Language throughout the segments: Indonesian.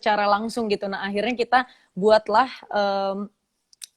secara langsung gitu. Nah, akhirnya kita buatlah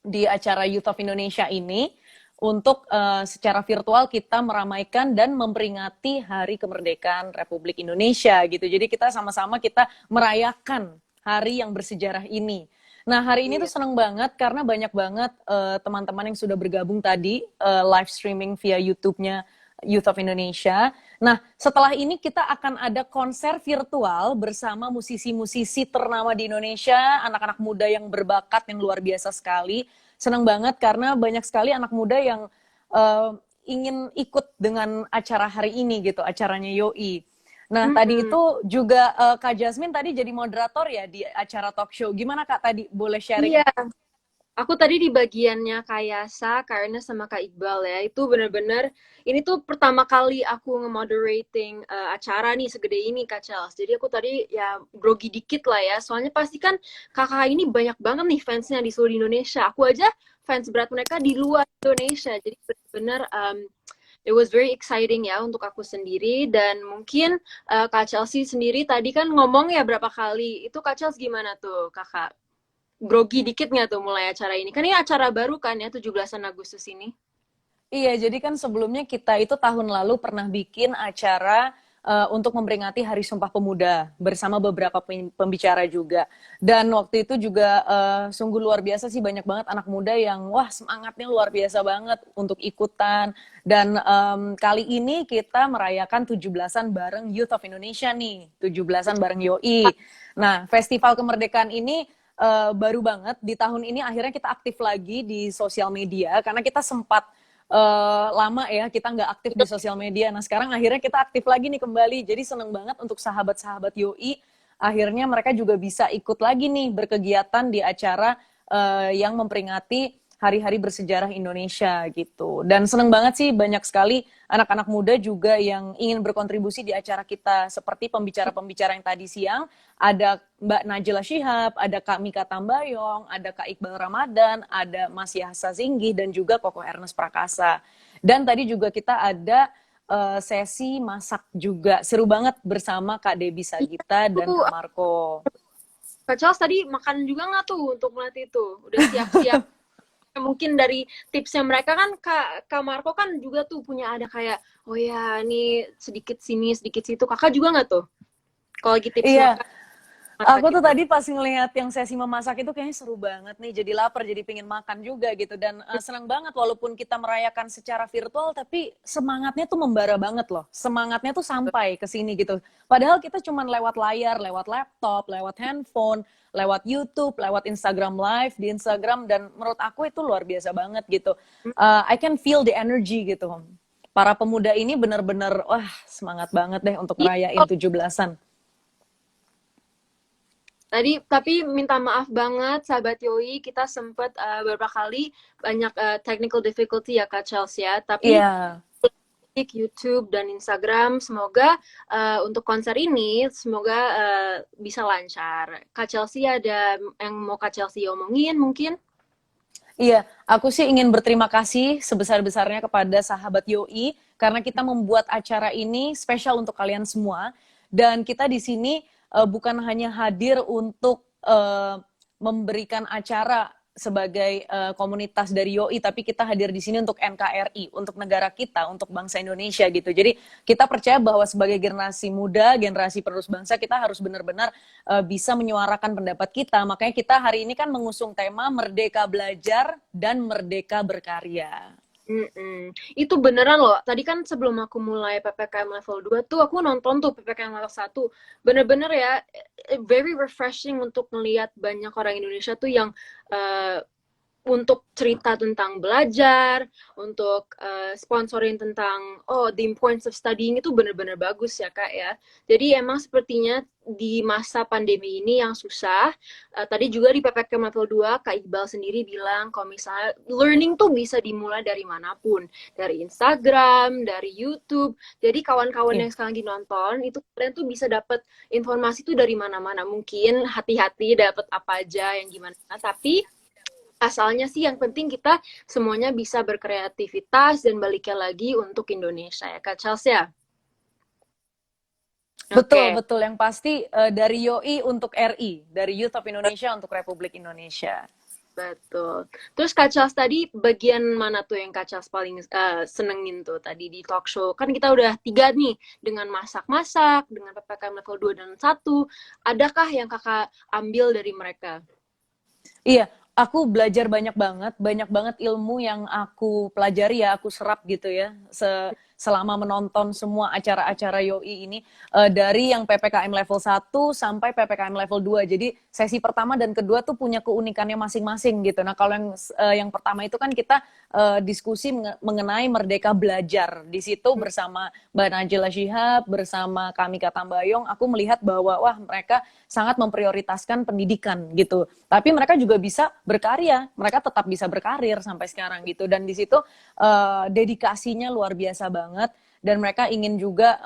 di acara Youth of Indonesia ini untuk secara virtual kita meramaikan dan memperingati Hari Kemerdekaan Republik Indonesia gitu. Jadi kita sama-sama kita merayakan hari yang bersejarah ini. Nah, hari ini tuh seneng banget karena banyak banget teman-teman yang sudah bergabung tadi live streaming via YouTube-nya Youth of Indonesia. Nah, setelah ini kita akan ada konser virtual bersama musisi-musisi ternama di Indonesia, anak-anak muda yang berbakat yang luar biasa sekali. Senang banget karena banyak sekali anak muda yang ingin ikut dengan acara hari ini gitu, acaranya Yoi. Nah, tadi itu juga Kak Jasmine tadi jadi moderator ya di acara talk show. Gimana Kak tadi? Boleh sharing? Iya, aku tadi di bagiannya Kak Yasa, Kak Ernest sama Kak Iqbal ya. Itu bener-bener, ini tuh pertama kali aku nge-moderating acara nih segede ini Kak Chels. Jadi aku tadi ya grogi dikit lah ya. Soalnya pasti kan kakak ini banyak banget nih fansnya di seluruh Indonesia. Aku aja fans berat mereka di luar Indonesia. Jadi bener-bener it was very exciting ya untuk aku sendiri. Dan mungkin Kak Chelsea sendiri tadi kan ngomong ya berapa kali. Itu Kak Chelsea gimana tuh kakak? Grogi dikit nggak tuh mulai acara ini? Kan ini acara baru kan ya, 17 Agustus ini. Iya, jadi kan sebelumnya kita itu tahun lalu pernah bikin acara untuk memperingati Hari Sumpah Pemuda bersama beberapa pembicara juga. Dan waktu itu juga sungguh luar biasa sih, banyak banget anak muda yang wah semangatnya luar biasa banget untuk ikutan. Dan kali ini kita merayakan 17-an bareng Youth of Indonesia nih, 17-an bareng YOI. Nah, Festival Kemerdekaan ini baru banget di tahun ini akhirnya kita aktif lagi di sosial media karena kita sempat lama ya kita nggak aktif di sosial media. Nah sekarang akhirnya kita aktif lagi nih kembali. Jadi seneng banget untuk sahabat-sahabat Yoi. Akhirnya mereka juga bisa ikut lagi nih berkegiatan di acara yang memperingati hari-hari bersejarah Indonesia gitu. Dan seneng banget sih banyak sekali anak-anak muda juga yang ingin berkontribusi di acara kita. Seperti pembicara-pembicara yang tadi siang, ada Mbak Najla Shihab, ada Kak Mika Tambayong, ada Kak Iqbal Ramadan, ada Mas Yahsa Singgih, dan juga Koko Ernest Prakasa. Dan tadi juga kita ada sesi masak juga. Seru banget bersama Kak Debbie Sagita dan Tuh, Kak Marco. Kak Charles tadi makan juga nggak tuh untuk melatih itu? Udah siap-siap. Mungkin dari tipsnya mereka kan Kak Marco kan juga tuh punya ada kayak, oh ya ini sedikit sini, sedikit situ. Kakak juga nggak tuh? Kalau lagi tips Iya, makan masak aku tuh gitu. tadi pas ngelihat yang sesi memasak itu kayaknya seru banget nih. Jadi lapar, jadi pingin makan juga gitu. Dan senang banget walaupun kita merayakan secara virtual, tapi semangatnya tuh membara banget loh. Semangatnya tuh sampai ke sini gitu. Padahal kita cuma lewat layar, lewat laptop, lewat handphone, lewat YouTube, lewat Instagram Live di Instagram. Dan menurut aku itu luar biasa banget gitu. I can feel the energy gitu. Para pemuda ini benar-benar, wah semangat banget deh untuk Iya, ngerayain 17-an. tadi tapi minta maaf banget sahabat Yoi, kita sempet beberapa kali banyak technical difficulty ya Kak Chelsea ya. Tapi Iya. YouTube dan Instagram, semoga untuk konser ini semoga bisa lancar. Kak Chelsea ada yang mau Kak Chelsea omongin mungkin? Iya, aku sih ingin berterima kasih sebesar-besarnya kepada sahabat Yoi karena kita membuat acara ini spesial untuk kalian semua dan kita di sini bukan hanya hadir untuk memberikan acara sebagai komunitas dari Yoi, tapi kita hadir di sini untuk NKRI, untuk negara kita, untuk bangsa Indonesia gitu. Jadi kita percaya bahwa sebagai generasi muda, generasi penerus bangsa, kita harus benar-benar bisa menyuarakan pendapat kita. Makanya kita hari ini kan mengusung tema Merdeka Belajar dan Merdeka Berkarya. Itu beneran loh. Tadi kan sebelum aku mulai PPKM level 2 tuh aku nonton tuh PPKM level 1. Bener-bener ya very refreshing untuk melihat banyak orang Indonesia tuh yang uh, untuk cerita tentang belajar, untuk sponsorin tentang the importance of studying itu benar-benar bagus ya Kak ya. Jadi emang sepertinya di masa pandemi ini yang susah, tadi juga di PPKM level 2 Kak Iqbal sendiri bilang kalau misalnya learning tuh bisa dimulai dari manapun, dari Instagram, dari YouTube. Jadi kawan-kawan Iya. yang sekarang nonton itu kalian tuh bisa dapat informasi tuh dari mana-mana. Mungkin hati-hati dapat apa aja yang gimana, tapi asalnya sih yang penting kita semuanya bisa berkreativitas dan baliknya lagi untuk Indonesia ya Kak Charles ya. Betul, Oke. betul. Yang pasti dari YOI untuk RI, dari Youth of Indonesia untuk Republik Indonesia. Betul. Terus Kak Charles tadi bagian mana tuh yang Kak Charles paling senengin tuh tadi di talk show? Kan kita udah 3 nih, dengan masak-masak, dengan PPKM level 2 dan 1. Adakah yang Kakak ambil dari mereka? Iya, aku belajar banyak banget ilmu yang aku pelajari ya, aku serap gitu ya, selama menonton semua acara-acara YOI ini, dari yang PPKM level 1 sampai PPKM level 2. Jadi sesi pertama dan kedua tuh punya keunikannya masing-masing gitu. Nah kalau yang pertama itu kan kita diskusi mengenai Merdeka Belajar. Di situ bersama Mbak Najila Shihab, bersama kami Katambayong, aku melihat bahwa wah mereka sangat memprioritaskan pendidikan gitu. Tapi mereka juga bisa berkarya, mereka tetap bisa berkarir sampai sekarang gitu. Dan di situ dedikasinya luar biasa banget. Dan mereka ingin juga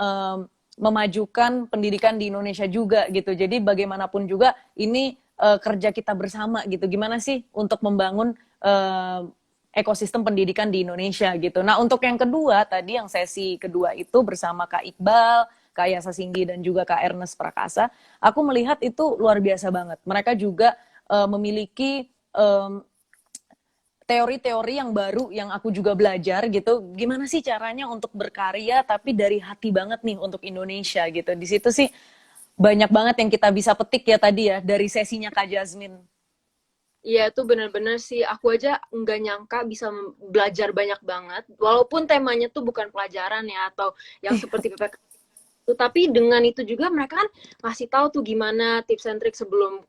memajukan pendidikan di Indonesia juga gitu. Jadi bagaimanapun juga ini kerja kita bersama gitu. Gimana sih untuk membangun ekosistem pendidikan di Indonesia gitu. Nah untuk yang kedua tadi yang sesi kedua itu bersama Kak Iqbal, Kak Yasa Singgi dan juga Kak Ernest Prakasa, aku melihat itu luar biasa banget. Mereka juga memiliki teori-teori yang baru yang aku juga belajar gitu. Gimana sih caranya untuk berkarya tapi dari hati banget nih untuk Indonesia gitu. Di situ sih banyak banget yang kita bisa petik ya tadi ya dari sesinya Kak Jasmine. Iya, itu bener-bener sih. Aku aja nggak nyangka bisa belajar banyak banget. Walaupun temanya tuh bukan pelajaran ya, atau yang seperti PPK. Tapi dengan itu juga mereka kan ngasih tahu tuh gimana tips and trik sebelum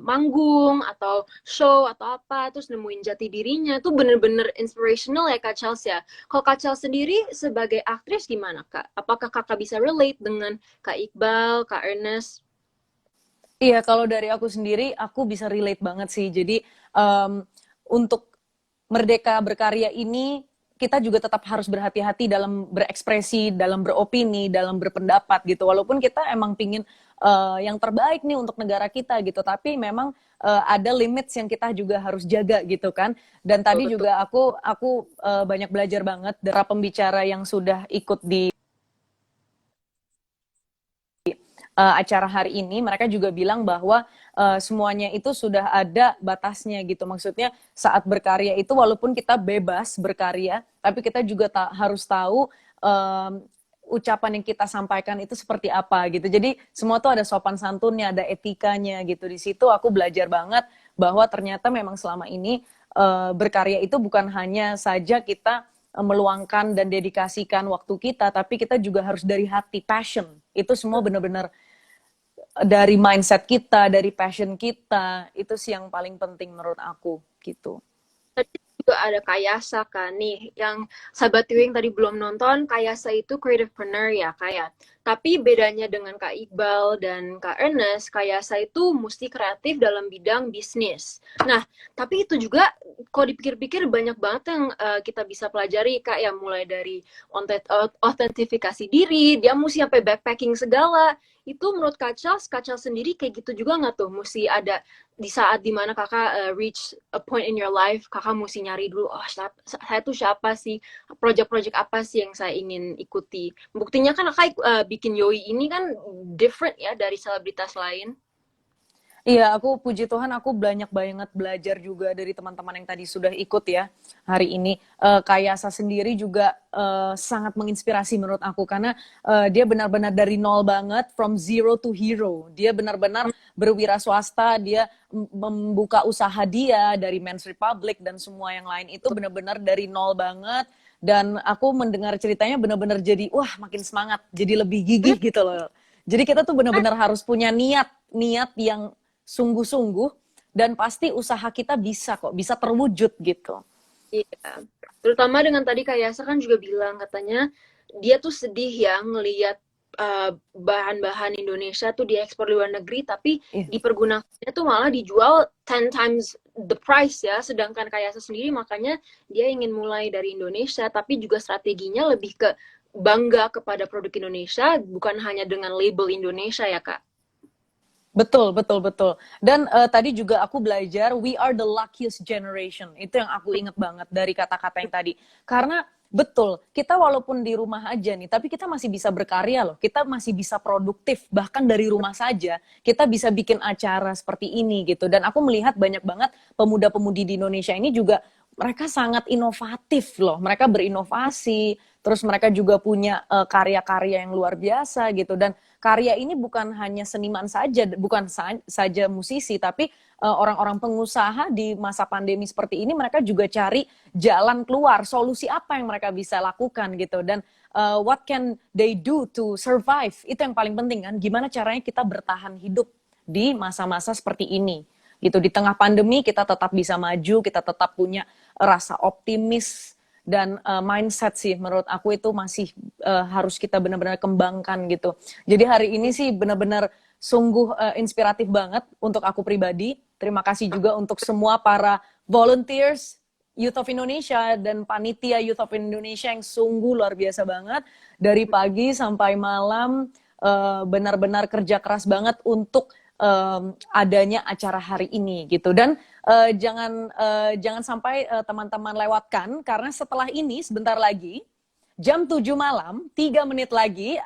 manggung atau show atau apa, terus nemuin jati dirinya. Itu bener-bener inspirational ya Kak Chels ya. Kalau Kak Chels sendiri sebagai aktris gimana Kak? Apakah Kakak bisa relate dengan Kak Iqbal, Kak Ernest? Iya, kalau dari aku sendiri, aku bisa relate banget sih. Jadi untuk merdeka berkarya ini, kita juga tetap harus berhati-hati dalam berekspresi, dalam beropini, dalam berpendapat gitu. Walaupun kita emang pingin yang terbaik nih untuk negara kita gitu, tapi memang ada limits yang kita juga harus jaga gitu kan. Dan Betul, tadi betul. juga aku banyak belajar banget dari pembicara yang sudah ikut di acara hari ini, mereka juga bilang bahwa semuanya itu sudah ada batasnya gitu. Maksudnya saat berkarya itu walaupun kita bebas berkarya, tapi kita juga harus tahu ucapan yang kita sampaikan itu seperti apa gitu. Jadi semua tuh ada sopan santunnya, ada etikanya gitu. Di situ aku belajar banget bahwa ternyata memang selama ini berkarya itu bukan hanya saja kita meluangkan dan dedikasikan waktu kita, tapi kita juga harus dari hati, passion. Itu semua benar-benar dari mindset kita, dari passion kita, itu sih yang paling penting menurut aku gitu. Tadi juga ada Kayasa kan nih, yang sahabat viewing tadi belum nonton, Kayasa itu creativepreneur ya kayak. Tapi bedanya dengan Kak Iqbal dan Kak Ernest, Kayasa itu mesti kreatif dalam bidang bisnis. Nah, tapi itu juga kalau dipikir-pikir banyak banget yang kita bisa pelajari Kak, ya mulai dari autentifikasi diri, dia mesti sampai backpacking segala. Itu menurut Kak Charles sendiri kayak gitu juga nggak tuh? Mesti ada di saat dimana kakak reach a point in your life, kakak mesti nyari dulu, oh saya tuh siapa sih, project-project apa sih yang saya ingin ikuti. Buktinya kan kakak bikin Yoi ini kan different ya dari selebritas lain. Iya, aku puji Tuhan aku banyak banget belajar juga dari teman-teman yang tadi sudah ikut ya hari ini. Kayasa sendiri juga sangat menginspirasi menurut aku karena dia benar-benar dari nol banget, from zero to hero. Dia benar-benar berwira swasta, dia membuka usaha dia dari Men's Republic dan semua yang lain itu benar-benar dari nol banget. Dan aku mendengar ceritanya benar-benar jadi wah makin semangat, jadi lebih gigih gitu loh. Jadi kita tuh benar-benar harus punya niat yang sungguh-sungguh dan pasti usaha kita bisa kok, bisa terwujud gitu. Iya, terutama dengan tadi Kak Yasa kan juga bilang katanya dia tuh sedih ya ngelihat bahan-bahan Indonesia tuh diekspor di luar negeri tapi Iya. dipergunakannya tuh malah dijual 10 times the price ya. Sedangkan Kak Yasa sendiri makanya dia ingin mulai dari Indonesia tapi juga strateginya lebih ke bangga kepada produk Indonesia bukan hanya dengan label Indonesia ya Kak. Betul, betul, betul. Dan tadi juga aku belajar we are the luckiest generation. Itu yang aku inget banget dari kata-kata yang tadi. Karena Betul, kita walaupun di rumah aja nih, tapi kita masih bisa berkarya loh. Kita masih bisa produktif, bahkan dari rumah saja kita bisa bikin acara seperti ini gitu. Dan aku melihat banyak banget pemuda-pemudi di Indonesia ini juga mereka sangat inovatif loh. Mereka berinovasi, terus mereka juga punya karya-karya yang luar biasa gitu. Dan karya ini bukan hanya seniman saja, bukan saja musisi, tapi orang-orang pengusaha di masa pandemi seperti ini mereka juga cari jalan keluar, solusi apa yang mereka bisa lakukan gitu. Dan what can they do to survive, itu yang paling penting kan, gimana caranya kita bertahan hidup di masa-masa seperti ini gitu. Di tengah pandemi kita tetap bisa maju, kita tetap punya rasa optimis, dan mindset sih menurut aku itu masih harus kita benar-benar kembangkan gitu. Jadi hari ini sih benar-benar sungguh inspiratif banget untuk aku pribadi. Terima kasih juga untuk semua para volunteers Youth of Indonesia dan panitia Youth of Indonesia yang sungguh luar biasa banget. Dari pagi sampai malam benar-benar kerja keras banget untuk adanya acara hari ini gitu. Dan jangan sampai teman-teman lewatkan, karena setelah ini sebentar lagi jam 7 malam 3 menit lagi